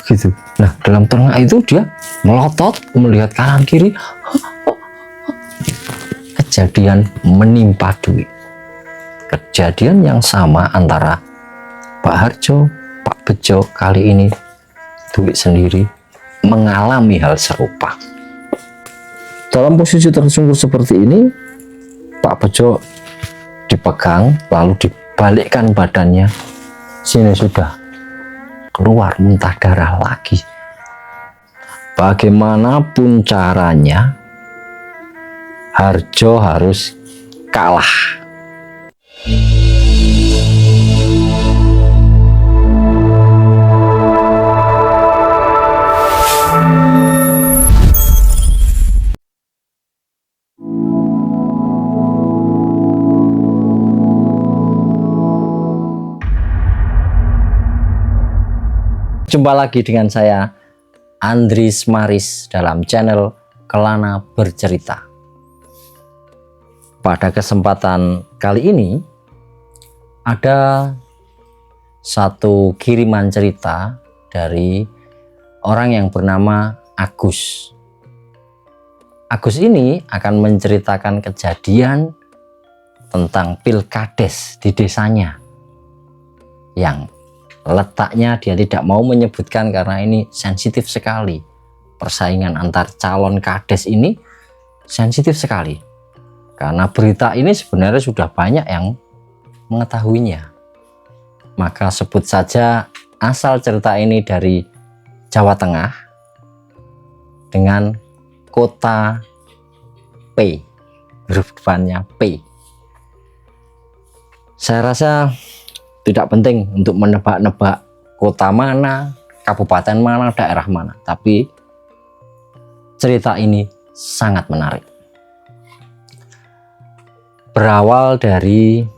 gitu. Nah, dalam tengah itu dia melotot melihat kanan kiri, kejadian menimpa Dwi. Kejadian yang sama antara Pak Harjo, Pak Bejo, kali ini Dwi sendiri mengalami hal serupa. Dalam posisi tersungkur seperti ini, Pak Bejo dipegang lalu dibalikkan badannya, sini sudah keluar muntah darah lagi. Bagaimanapun caranya, Harjo harus kalah. Jumpa lagi dengan saya, Andris Maris, dalam channel Kelana Bercerita. Pada kesempatan kali ini, ada satu kiriman cerita dari orang yang bernama Agus. Agus ini akan menceritakan kejadian tentang pilkades di desanya, yang letaknya dia tidak mau menyebutkan karena ini sensitif sekali. Persaingan antar calon kades ini sensitif sekali, karena berita ini sebenarnya sudah banyak yang mengetahuinya. Maka sebut saja asal cerita ini dari Jawa Tengah dengan kota P, huruf depannya P. Saya rasa tidak penting untuk menebak-nebak kota mana, kabupaten mana, daerah mana, tapi cerita ini sangat menarik. Berawal dari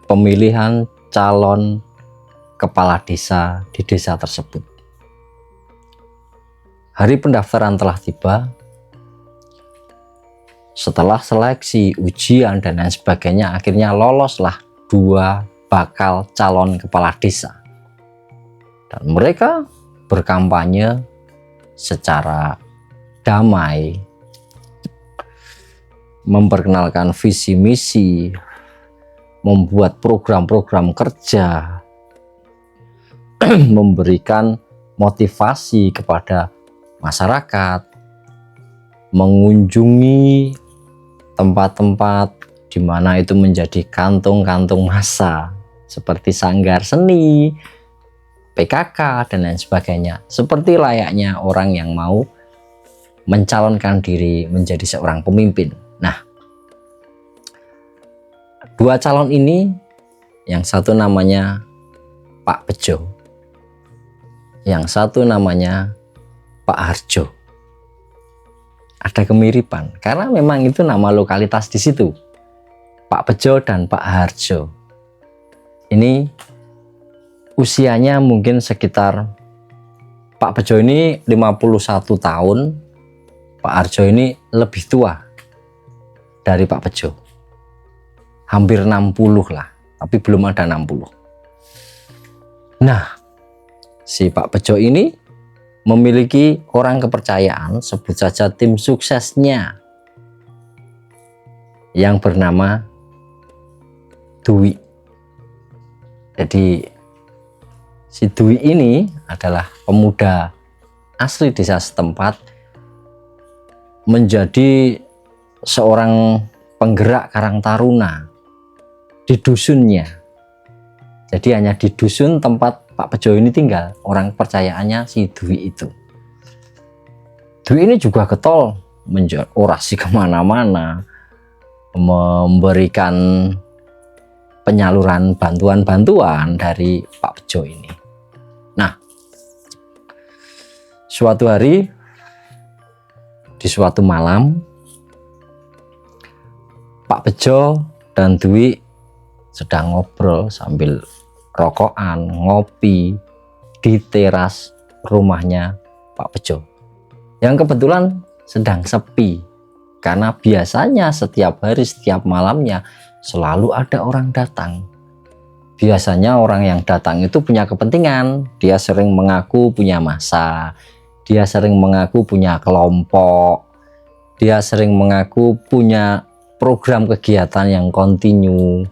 pemilihan calon kepala desa di desa tersebut. Hari pendaftaran telah tiba. Setelah seleksi, ujian, dan lain sebagainya, akhirnya loloslah 2 bakal calon kepala desa, dan mereka berkampanye secara damai, memperkenalkan visi misi, membuat program-program kerja, memberikan motivasi kepada masyarakat, mengunjungi tempat-tempat di mana itu menjadi kantung-kantung massa seperti sanggar seni, PKK, dan lain sebagainya, seperti layaknya orang yang mau mencalonkan diri menjadi seorang pemimpin. Nah, 2 calon ini, yang satu namanya Pak Bejo, yang satu namanya Pak Harjo. Ada kemiripan karena memang itu nama lokalitas di situ, Pak Bejo dan Pak Harjo. Ini usianya mungkin sekitar, Pak Bejo ini 51 tahun, Pak Harjo ini lebih tua dari Pak Bejo, hampir 60 lah, tapi belum ada 60. Nah, si Pak Bejo ini memiliki orang kepercayaan, sebut saja tim suksesnya, yang bernama Dwi. Jadi si Dwi ini adalah pemuda asli desa setempat, menjadi seorang penggerak Karang Taruna di dusunnya. Jadi hanya di dusun tempat Pak Bejo ini tinggal, orang kepercayaannya si Dwi itu. Dwi ini juga getol orasi kemana-mana, memberikan penyaluran bantuan-bantuan dari Pak Bejo ini. Nah, suatu hari, di suatu malam, Pak Bejo dan Dwi sedang ngobrol sambil rokokan, ngopi di teras rumahnya Pak Bejo, yang kebetulan sedang sepi, karena biasanya setiap hari, setiap malamnya selalu ada orang datang. biasanya orang yang datang itu punya kepentingan. Dia sering mengaku punya masa, dia sering mengaku punya kelompok, dia sering mengaku punya program kegiatan yang kontinu,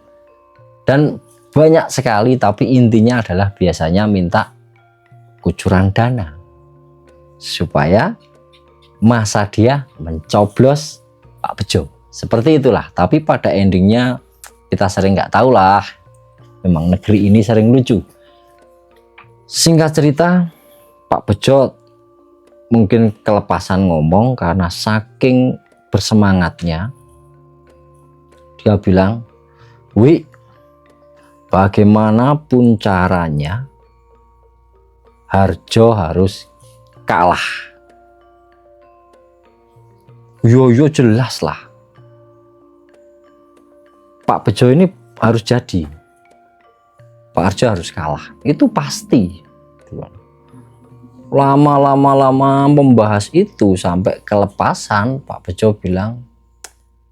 dan banyak sekali. Tapi intinya adalah biasanya minta kucuran dana supaya masa dia mencoblos Pak Bejo. Seperti itulah. Tapi pada endingnya kita sering nggak tahu lah. Memang negeri ini sering lucu. Singkat cerita, Pak Bejo mungkin kelepasan ngomong karena saking bersemangatnya. Dia bilang, "Wi, bagaimanapun caranya Harjo harus kalah." Yo jelas lah, Pak Bejo ini harus jadi, Pak Harjo harus kalah, itu pasti. Lama membahas itu sampai kelepasan, Pak Bejo bilang,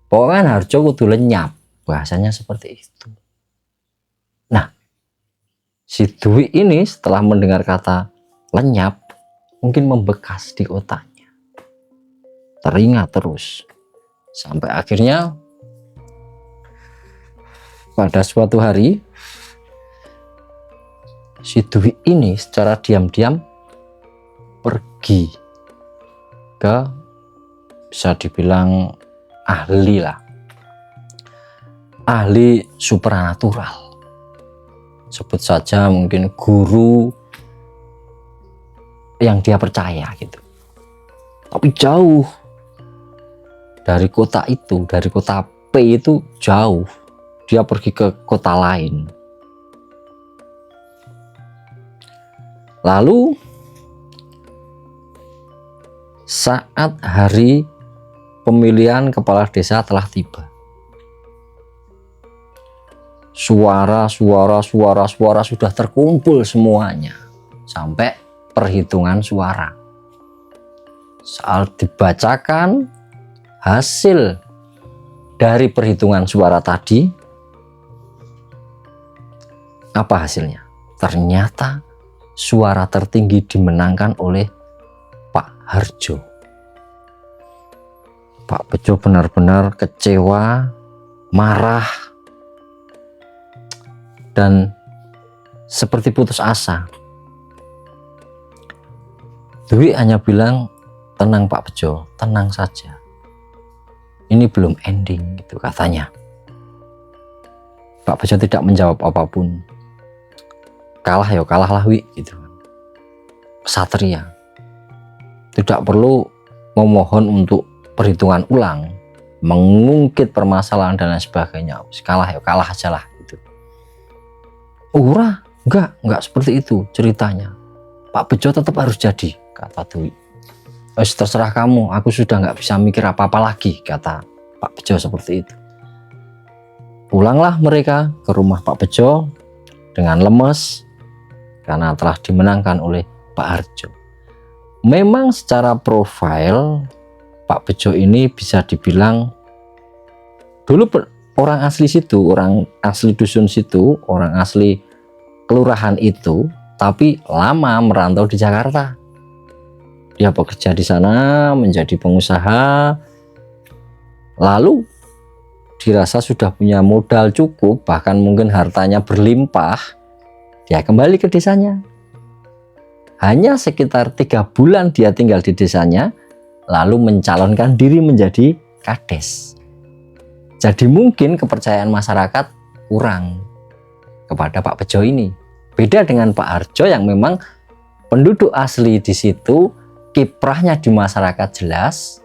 pokoknya Harjo kudu lenyap, bahasanya seperti itu. Nah, si Dwi ini setelah mendengar kata lenyap, mungkin membekas di otaknya, teringat terus, sampai akhirnya pada suatu hari si Dwi ini secara diam-diam pergi ke, bisa dibilang ahli lah, ahli supranatural, sebut saja mungkin guru yang dia percaya gitu. Tapi jauh dari kota itu, dari kota P itu jauh, dia pergi ke kota lain. Lalu saat hari pemilihan kepala desa telah tiba, suara sudah terkumpul semuanya sampai perhitungan suara. Saat dibacakan hasil dari perhitungan suara tadi, apa hasilnya? Ternyata suara tertinggi dimenangkan oleh Pak Harjo. Pak Bejo benar-benar kecewa, marah, dan seperti putus asa. Dwi hanya bilang, "Tenang Pak Bejo, tenang saja. Ini belum ending," gitu katanya. Pak Bejo tidak menjawab apapun. Kalah ya kalah lah Wi, gitu. Satria. Tidak perlu memohon untuk perhitungan ulang, mengungkit permasalahan dan lain sebagainya. Kalah ya kalah aja lah, gitu. Ura, enggak seperti itu ceritanya. Pak Bejo tetap harus jadi, kata Dwi. Terserah kamu, aku sudah nggak bisa mikir apa-apa lagi, kata Pak Bejo seperti itu. Pulanglah mereka ke rumah Pak Bejo dengan lemes karena telah dimenangkan oleh Pak Harjo. Memang secara profil Pak Bejo ini bisa dibilang dulu orang asli situ, orang asli dusun situ, orang asli kelurahan itu, tapi lama merantau di Jakarta. Dia bekerja di sana menjadi pengusaha, lalu dirasa sudah punya modal cukup, bahkan mungkin hartanya berlimpah, dia kembali ke desanya. Hanya sekitar 3 bulan dia tinggal di desanya, lalu mencalonkan diri menjadi kades. Jadi mungkin kepercayaan masyarakat kurang kepada Pak Bejo ini. Beda dengan Pak Harjo yang memang penduduk asli di situ, kiprahnya di masyarakat jelas,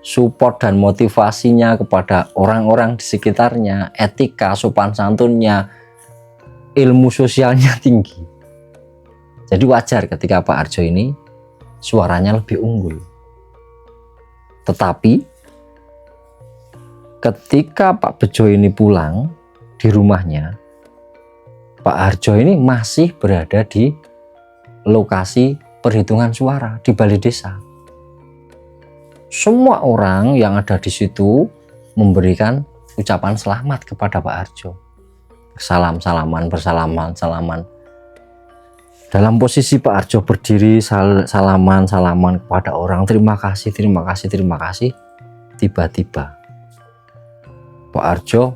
support dan motivasinya kepada orang-orang di sekitarnya, etika, sopan santunnya, ilmu sosialnya tinggi. Jadi wajar ketika Pak Harjo ini suaranya lebih unggul. Tetapi ketika Pak Bejo ini pulang di rumahnya, Pak Harjo ini masih berada di lokasi perhitungan suara di balai desa. Semua orang yang ada di situ memberikan ucapan selamat kepada Pak Harjo. Salaman. Dalam posisi Pak Harjo berdiri salaman kepada orang, terima kasih. Tiba-tiba Pak Harjo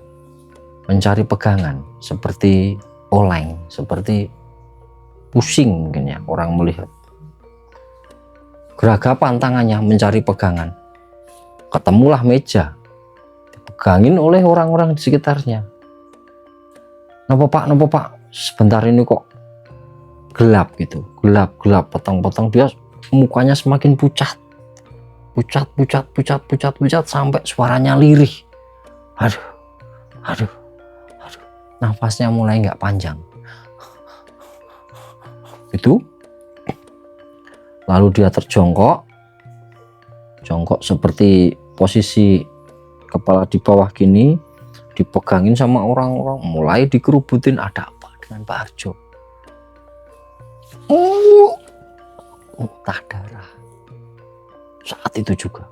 mencari pegangan seperti oleng, seperti pusing mungkin ya orang melihat. Geragapan tangannya mencari pegangan. Ketemulah meja, dipegangin oleh orang-orang di sekitarnya. Nopo pak, sebentar ini kok gelap gitu, gelap, potong-potong. Dia mukanya semakin pucat sampai suaranya lirih. Aduh, nafasnya mulai nggak panjang itu. Lalu dia terjongkok seperti posisi kepala di bawah gini, dipegangin sama orang-orang, mulai dikerubutin. Ada apa dengan Pak Harjo? Muntah darah saat itu juga.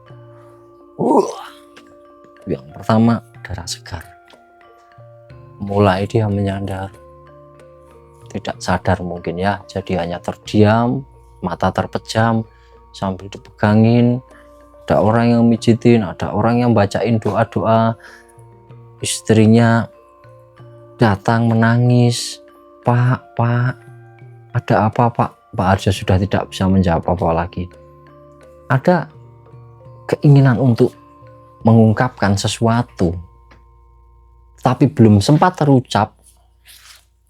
Yang pertama darah segar. Mulai dia menyadar, tidak sadar mungkin ya, jadi hanya terdiam, mata terpejam sambil dipegangin. Ada orang yang mijitin, ada orang yang bacain doa-doa. Istrinya datang menangis, Pak, ada apa Pak? Pak Harjo sudah tidak bisa menjawab apa lagi. Ada keinginan untuk mengungkapkan sesuatu, tapi belum sempat terucap,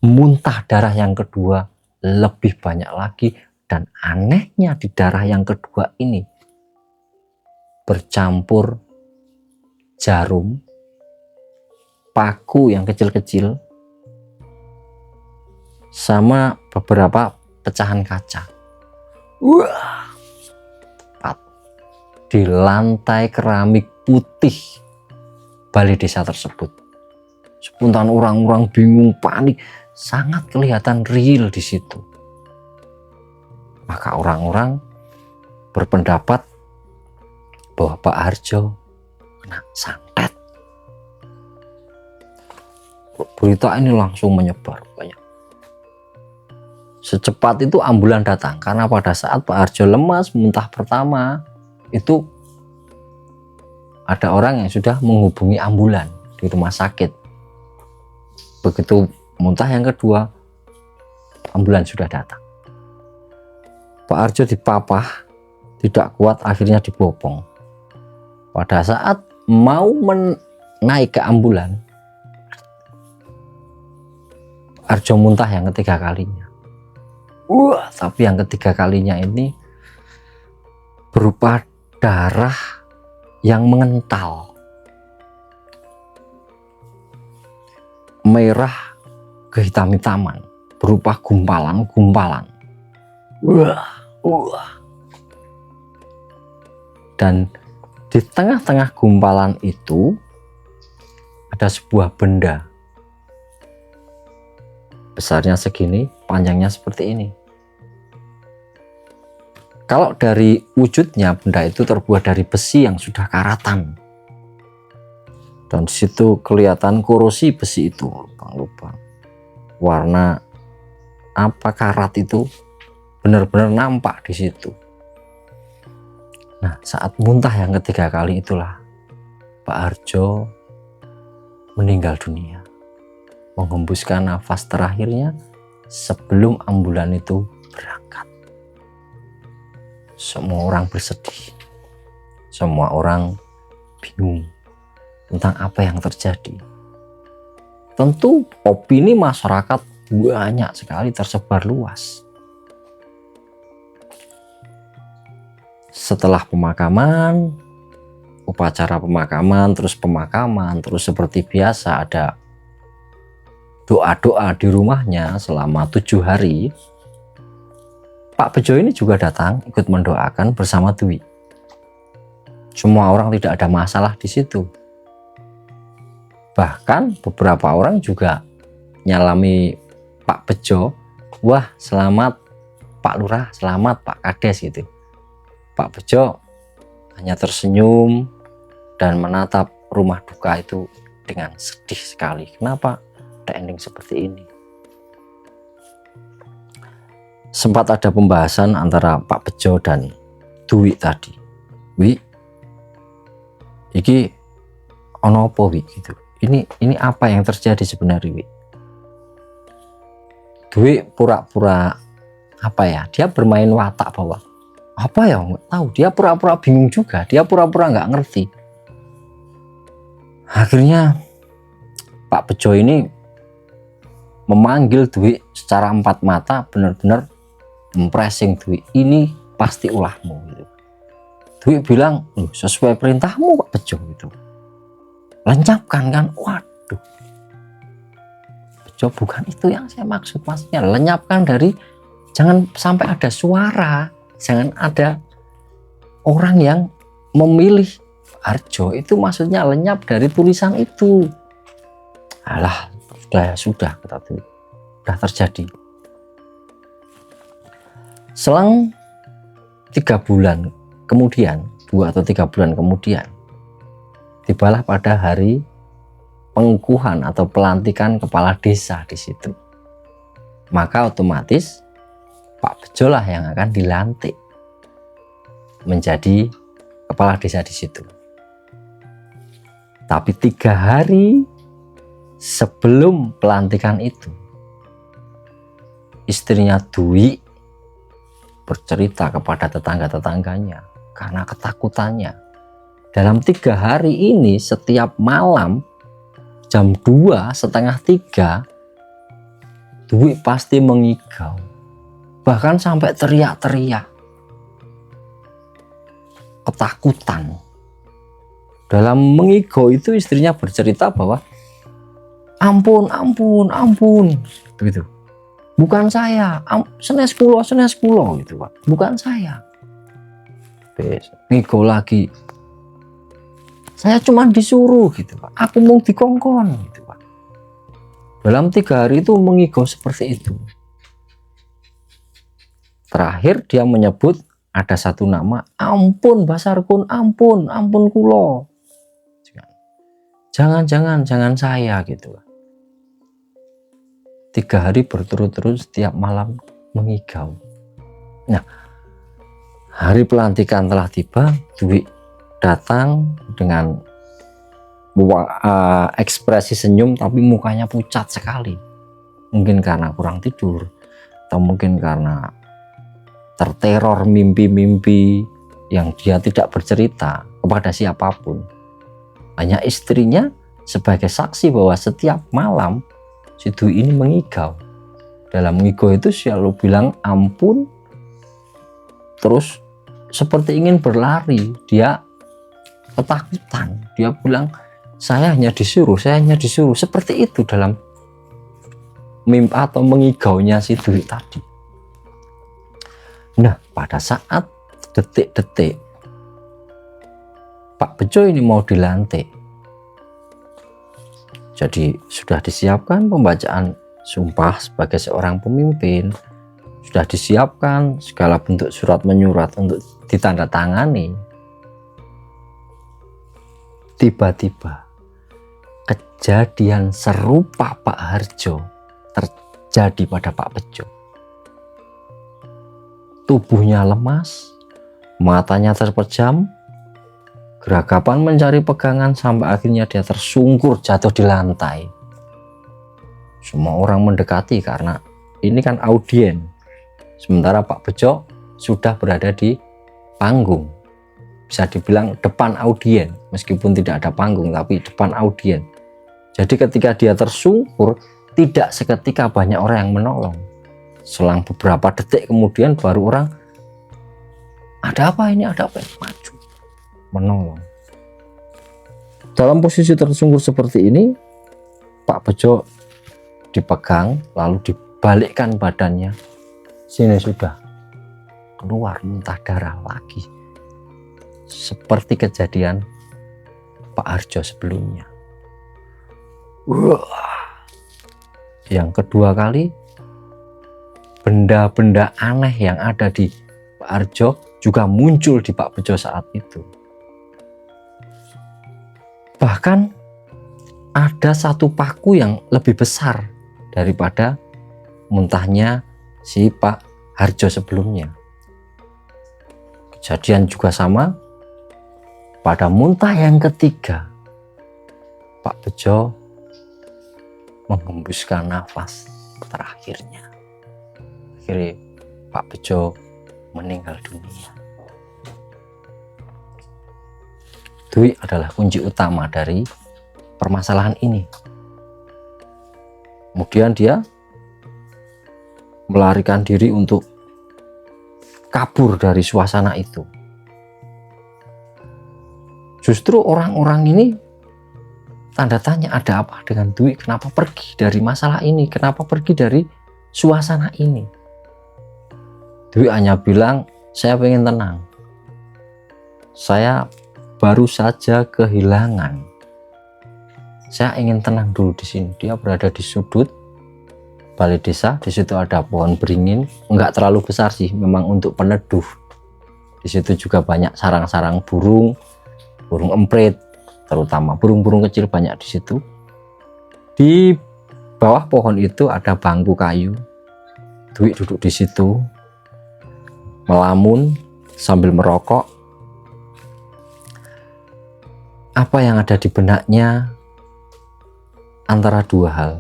muntah darah yang kedua lebih banyak lagi. Dan anehnya di darah yang kedua ini bercampur jarum, paku yang kecil-kecil, sama beberapa pecahan kaca. Tepat di lantai keramik putih balai desa tersebut. Spontan orang-orang bingung, panik, sangat kelihatan real di situ. Maka orang-orang berpendapat bahwa Pak Harjo kena santet. Berita ini langsung menyebar banyak. Secepat itu ambulan datang, karena pada saat Pak Harjo lemas muntah pertama itu ada orang yang sudah menghubungi ambulan di rumah sakit. Begitu muntah yang kedua, ambulan sudah datang. Pak Harjo dipapah, tidak kuat, akhirnya dibopong. Pada saat mau naik ke ambulan, Harjo muntah yang ketiga kalinya. Tapi yang ketiga kalinya ini berupa darah yang mengental, merah kehitam-hitaman, berupa gumpalan. Dan di tengah-tengah gumpalan itu ada sebuah benda besarnya segini, panjangnya seperti ini. Kalau dari wujudnya, benda itu terbuat dari besi yang sudah karatan, dan disitu kelihatan korosi besi itu, lupa warna apa, karat itu benar-benar nampak di situ. Nah, saat muntah yang ketiga kali itulah Pak Harjo meninggal dunia, menghembuskan nafas terakhirnya sebelum ambulan itu berangkat. Semua orang bersedih, semua orang bingung tentang apa yang terjadi. Tentu opini masyarakat banyak sekali tersebar luas. Setelah pemakaman, upacara pemakaman, terus seperti biasa ada doa-doa di rumahnya selama 7 hari. Pak Bejo ini juga datang ikut mendoakan bersama Dwi. Semua orang tidak ada masalah di situ. Bahkan beberapa orang juga nyalami Pak Bejo, wah selamat Pak Lurah, selamat Pak Kades gitu. Pak Bejo hanya tersenyum dan menatap rumah duka itu dengan sedih sekali. Kenapa? ada ending seperti ini. Sempat ada pembahasan antara Pak Bejo dan Dwi tadi. Wi, iki ono apa Wi gitu. Ini apa yang terjadi sebenarnya Wi? Dwi pura-pura apa ya? Dia bermain watak bahwa apa ya nggak tahu. Dia pura-pura bingung juga. Dia pura-pura nggak ngerti. Akhirnya Pak Bejo ini memanggil Dwi secara empat mata, benar-benar mempressing Dwi. Ini pasti ulahmu gitu. Dwi bilang, sesuai perintahmu Pak Bejo gitu. Lenyapkan kan? Waduh. Bejo, bukan itu yang saya maksud, maksudnya lenyapkan dari, jangan sampai ada suara, jangan ada orang yang memilih Harjo, itu maksudnya lenyap dari tulisan itu. Alah, sudah kata Dwi, sudah terjadi. Selang 3 bulan kemudian, 2 atau 3 bulan kemudian, tibalah pada hari pengukuhan atau pelantikan kepala desa di situ. Maka otomatis Pak Bejo lah yang akan dilantik menjadi kepala desa di situ. Tapi 3 hari sebelum pelantikan itu, istrinya Dwi bercerita kepada tetangga-tetangganya karena ketakutannya. Dalam 3 hari ini setiap malam jam 2:30 Dwi pasti mengigau, bahkan sampai teriak-teriak ketakutan. Dalam mengigau itu istrinya bercerita bahwa ampun gitu. Bukan saya, senes kulo gitu Pak, bukan saya. Ngigo lagi, saya cuma disuruh gitu Pak, aku mau dikongkon gitu Pak. Dalam 3 hari itu mengigau seperti itu. Terakhir dia menyebut ada satu nama, ampun Basarkun, ampun kulo, jangan saya gitu Pak. 3 hari berturut-turut setiap malam mengigau. Nah, hari pelantikan telah tiba. Dwi datang dengan ekspresi senyum, tapi mukanya pucat sekali. Mungkin karena kurang tidur, atau mungkin karena terteror mimpi-mimpi yang dia tidak bercerita kepada siapapun. Hanya istrinya sebagai saksi bahwa setiap malam si Dwi ini mengigau. Dalam mengigau itu selalu bilang ampun, terus seperti ingin berlari. Dia ketakutan. Dia bilang saya hanya disuruh. Seperti itu dalam mimpi atau mengigaunya si Dwi tadi. Nah, pada saat detik-detik Pak Bejo ini mau dilantik, jadi sudah disiapkan pembacaan sumpah sebagai seorang pemimpin, sudah disiapkan segala bentuk surat menyurat untuk ditandatangani. Tiba-tiba kejadian serupa Pak Harjo terjadi pada Pak Bejo. Tubuhnya lemas, matanya terpejam, geragapan mencari pegangan sampai akhirnya dia tersungkur jatuh di lantai. Semua orang mendekati karena ini kan audien. Sementara Pak Bejo sudah berada di panggung. Bisa dibilang depan audien, meskipun tidak ada panggung tapi depan audien. Jadi ketika dia tersungkur, tidak seketika banyak orang yang menolong. Selang beberapa detik kemudian baru orang, ada apa ini, maju menolong. Dalam posisi tersungkur seperti ini, Pak Bejo dipegang lalu dibalikkan badannya. Sini sudah keluar muntah darah lagi, seperti kejadian Pak Harjo sebelumnya. Yang kedua kali, benda-benda aneh yang ada di Pak Harjo juga muncul di Pak Bejo saat itu. Bahkan ada satu paku yang lebih besar daripada muntahnya si Pak Harjo sebelumnya. Kejadian juga sama pada muntah yang ketiga. Pak Bejo menghembuskan nafas terakhirnya. Akhirnya Pak Bejo meninggal dunia. Dwi adalah kunci utama dari permasalahan ini. Kemudian dia melarikan diri untuk kabur dari suasana itu. Justru orang-orang ini tanda tanya, ada apa dengan Dwi? Kenapa pergi dari masalah ini? Kenapa pergi dari suasana ini? Dwi hanya bilang, saya pengen tenang. Saya baru saja kehilangan. Saya ingin tenang dulu di sini. Dia berada di sudut balai desa. Di situ ada pohon beringin, enggak terlalu besar sih, memang untuk peneduh. Di situ juga banyak sarang-sarang burung, burung emprit, terutama burung-burung kecil banyak di situ. Di bawah pohon itu ada bangku kayu. Dwi duduk di situ, melamun sambil merokok. Apa yang ada di benaknya antara dua hal.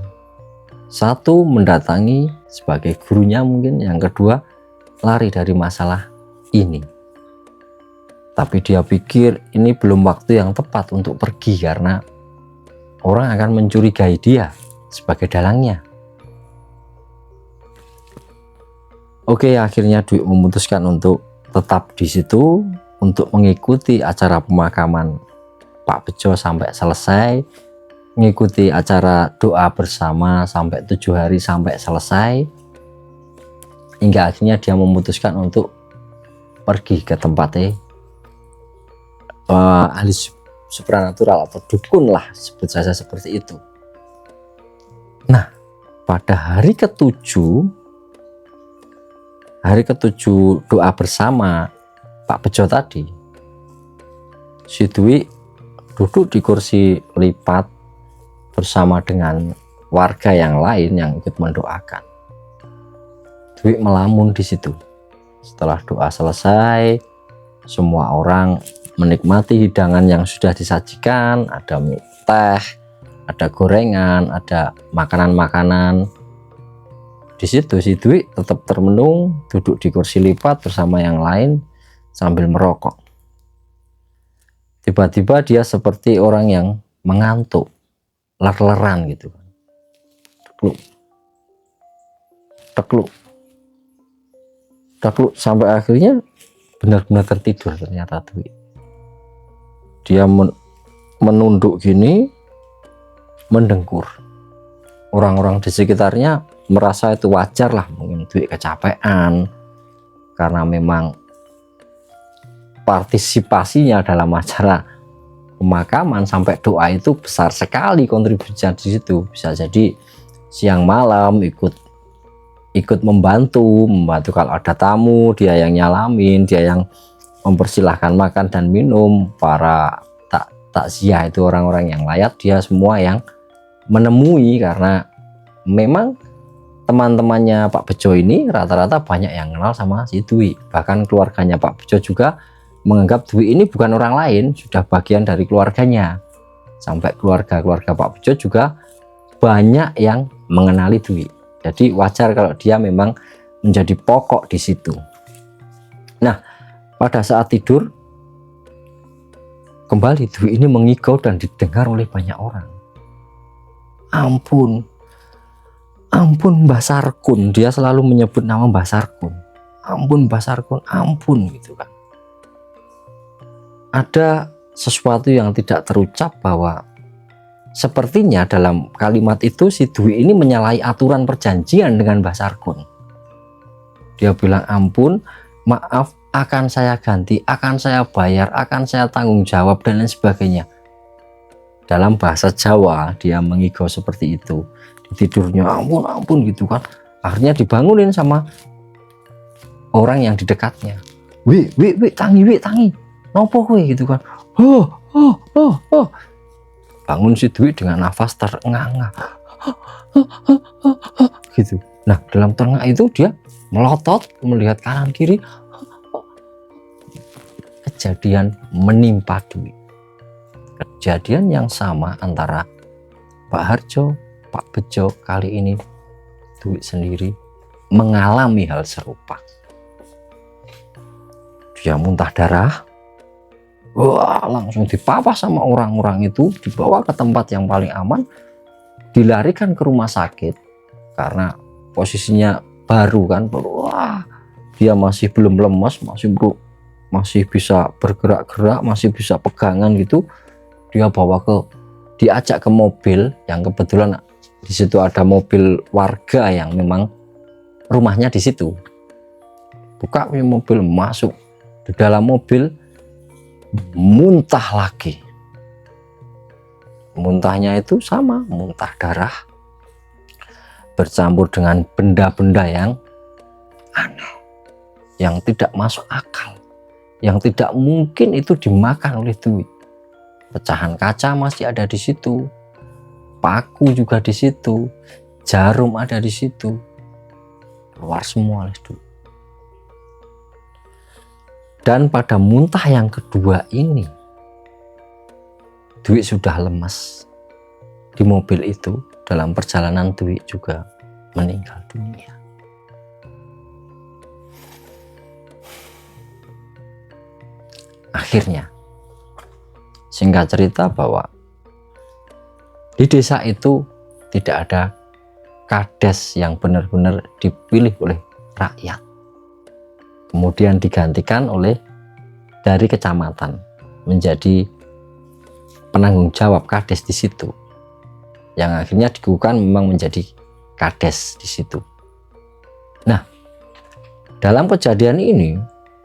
Satu, mendatangi sebagai gurunya mungkin. Yang kedua, lari dari masalah ini. Tapi dia pikir ini belum waktu yang tepat untuk pergi karena orang akan mencurigai dia sebagai dalangnya. Oke, akhirnya Dwi memutuskan untuk tetap di situ untuk mengikuti acara pemakaman Pak Bejo sampai selesai, mengikuti acara doa bersama sampai 7 hari sampai selesai, hingga akhirnya dia memutuskan untuk pergi ke tempatnya ahli supranatural atau dukun lah, sebut saja seperti itu. Nah, pada hari ketujuh doa bersama Pak Bejo tadi, si Dwi duduk di kursi lipat bersama dengan warga yang lain yang ikut mendoakan. Dwi melamun di situ. Setelah doa selesai, semua orang menikmati hidangan yang sudah disajikan. Ada mie teh, ada gorengan, ada makanan-makanan. Di situ si Dwi tetap termenung, duduk di kursi lipat bersama yang lain sambil merokok. Tiba-tiba dia seperti orang yang mengantuk, ler-leran gitu. Tekluk, sampai akhirnya benar-benar tertidur ternyata Dwi. Dia menunduk gini, mendengkur. Orang-orang di sekitarnya merasa itu wajar lah, mungkin Dwi kecapean karena memang partisipasinya dalam acara pemakaman sampai doa itu besar sekali kontribusinya di situ. Bisa jadi siang malam ikut membantu kalau ada tamu, dia yang nyalamin, dia yang mempersilahkan makan dan minum. Para takziah itu orang-orang yang layak, dia semua yang menemui, karena memang teman-temannya Pak Bejo ini rata-rata banyak yang kenal sama si Dwi. Bahkan keluarganya Pak Bejo juga menganggap Dwi ini bukan orang lain, sudah bagian dari keluarganya. Sampai keluarga-keluarga Pak Bejo juga banyak yang mengenali Dwi. Jadi wajar kalau dia memang menjadi pokok di situ. Nah, pada saat tidur kembali Dwi ini mengigau dan didengar oleh banyak orang. Ampun Mbah Sarkun, dia selalu menyebut nama Mbah Sarkun. Ampun Mbah Sarkun, ampun gitu kan. Ada sesuatu yang tidak terucap bahwa sepertinya dalam kalimat itu si Dwi ini menyalahi aturan perjanjian dengan Mbah Sarkun. Dia bilang, ampun, maaf, akan saya ganti, akan saya bayar, akan saya tanggung jawab, dan lain sebagainya. Dalam bahasa Jawa dia mengigau seperti itu. Di tidurnya ampun gitu kan. Akhirnya dibangunin sama orang yang di dekatnya. Wih, tangi, nopo kowe gitu kan. Oh. bangun si Dwi dengan nafas terengah-engah gitu. Nah, dalam terengah itu dia melotot melihat kanan kiri, kejadian menimpa Dwi. Kejadian yang sama antara Pak Harjo, Pak Bejo, kali ini Dwi sendiri mengalami hal serupa. Dia muntah darah, wah, langsung dipapah sama orang-orang itu, dibawa ke tempat yang paling aman, dilarikan ke rumah sakit karena posisinya baru kan, wah, dia masih belum lemas, masih bisa bergerak-gerak, masih bisa pegangan gitu. Dia diajak ke mobil yang kebetulan di situ ada mobil warga yang memang rumahnya di situ. Buka mobil, masuk di dalam mobil, muntah lagi. Muntahnya itu sama, muntah darah bercampur dengan benda-benda yang aneh, yang tidak masuk akal, yang tidak mungkin itu dimakan oleh Dwi. Pecahan kaca masih ada di situ, paku juga di situ, jarum ada di situ, keluar semua oleh Dwi. Dan pada muntah yang kedua ini, Dwi sudah lemas. Di mobil itu, dalam perjalanan Dwi juga meninggal dunia. Akhirnya, singkat cerita bahwa di desa itu tidak ada kades yang benar-benar dipilih oleh rakyat. Kemudian digantikan oleh dari kecamatan menjadi penanggung jawab kades di situ, yang akhirnya dikukuhkan memang menjadi kades di situ. Nah, dalam kejadian ini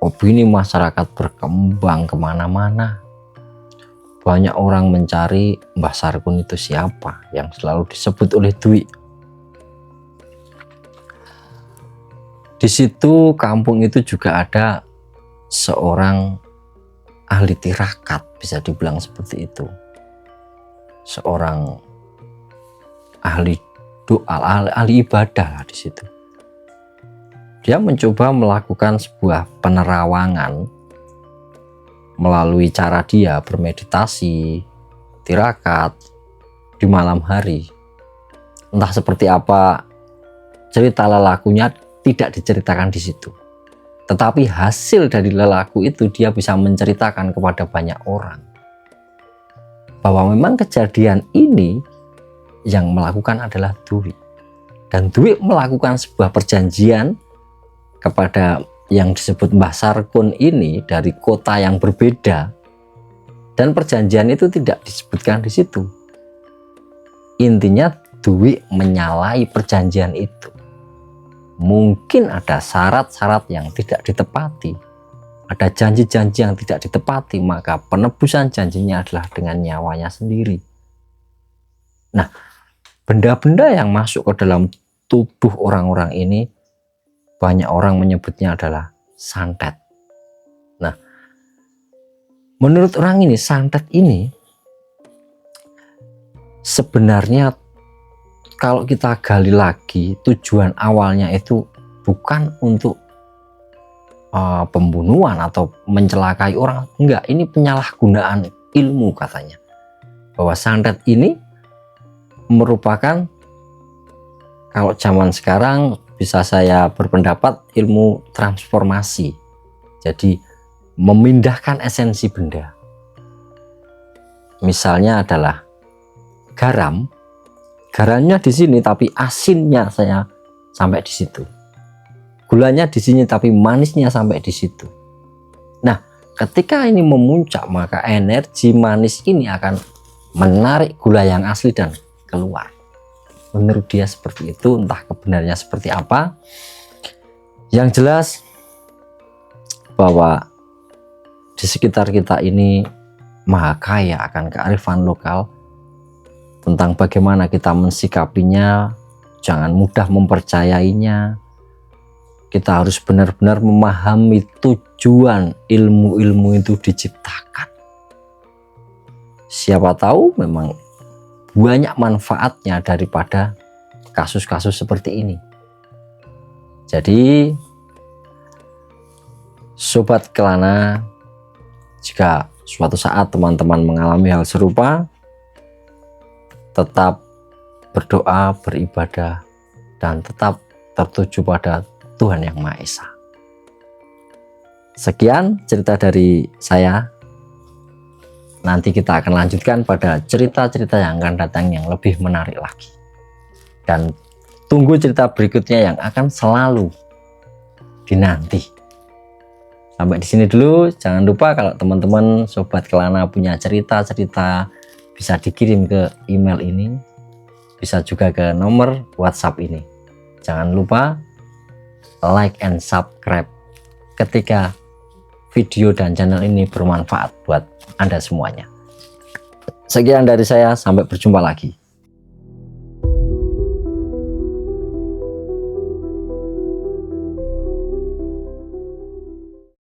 opini masyarakat berkembang kemana-mana. Banyak orang mencari Mbah Sarkun itu siapa yang selalu disebut oleh Dwi. Di situ kampung itu juga ada seorang ahli tirakat, bisa dibilang seperti itu. Seorang ahli doa, ahli ibadah di situ. Dia mencoba melakukan sebuah penerawangan melalui cara dia bermeditasi, tirakat di malam hari. Entah seperti apa cerita lelakunya tidak diceritakan di situ. Tetapi hasil dari lelaku itu dia bisa menceritakan kepada banyak orang bahwa memang kejadian ini yang melakukan adalah Dwi. Dan Dwi melakukan sebuah perjanjian kepada yang disebut Mbah Sarkun ini dari kota yang berbeda. Dan perjanjian itu tidak disebutkan di situ. Intinya Dwi menyalahi perjanjian itu. Mungkin ada syarat-syarat yang tidak ditepati, ada janji-janji yang tidak ditepati, maka penebusan janjinya adalah dengan nyawanya sendiri. Nah, benda-benda yang masuk ke dalam tubuh orang-orang ini, banyak orang menyebutnya adalah santet. Nah, menurut orang ini, santet ini sebenarnya kalau kita gali lagi, tujuan awalnya itu bukan untuk pembunuhan atau mencelakai orang. Enggak, ini penyalahgunaan ilmu katanya. Bahwa santet ini merupakan, kalau zaman sekarang bisa saya berpendapat, ilmu transformasi. Jadi memindahkan esensi benda. Misalnya adalah garam. Garamnya di sini tapi asinnya saya sampai di situ. Gulanya di sini tapi manisnya sampai di situ. Nah, ketika ini memuncak maka energi manis ini akan menarik gula yang asli dan keluar. Menurut dia seperti itu, entah kebenarannya seperti apa. Yang jelas bahwa di sekitar kita ini maha kaya akan kearifan lokal. Tentang bagaimana kita mensikapinya, jangan mudah mempercayainya. Kita harus benar-benar memahami tujuan ilmu-ilmu itu diciptakan. Siapa tahu memang banyak manfaatnya daripada kasus-kasus seperti ini. Jadi Sobat Kelana, jika suatu saat teman-teman mengalami hal serupa, tetap berdoa, beribadah, dan tetap tertuju pada Tuhan Yang Maha Esa. Sekian cerita dari saya. Nanti kita akan lanjutkan pada cerita-cerita yang akan datang yang lebih menarik lagi. Dan tunggu cerita berikutnya yang akan selalu dinanti. Sampai di sini dulu. Jangan lupa kalau teman-teman Sobat Kelana punya cerita-cerita, bisa dikirim ke email ini, bisa juga ke nomor WhatsApp ini. Jangan lupa like and subscribe ketika video dan channel ini bermanfaat buat Anda semuanya. Sekian dari saya, sampai berjumpa lagi.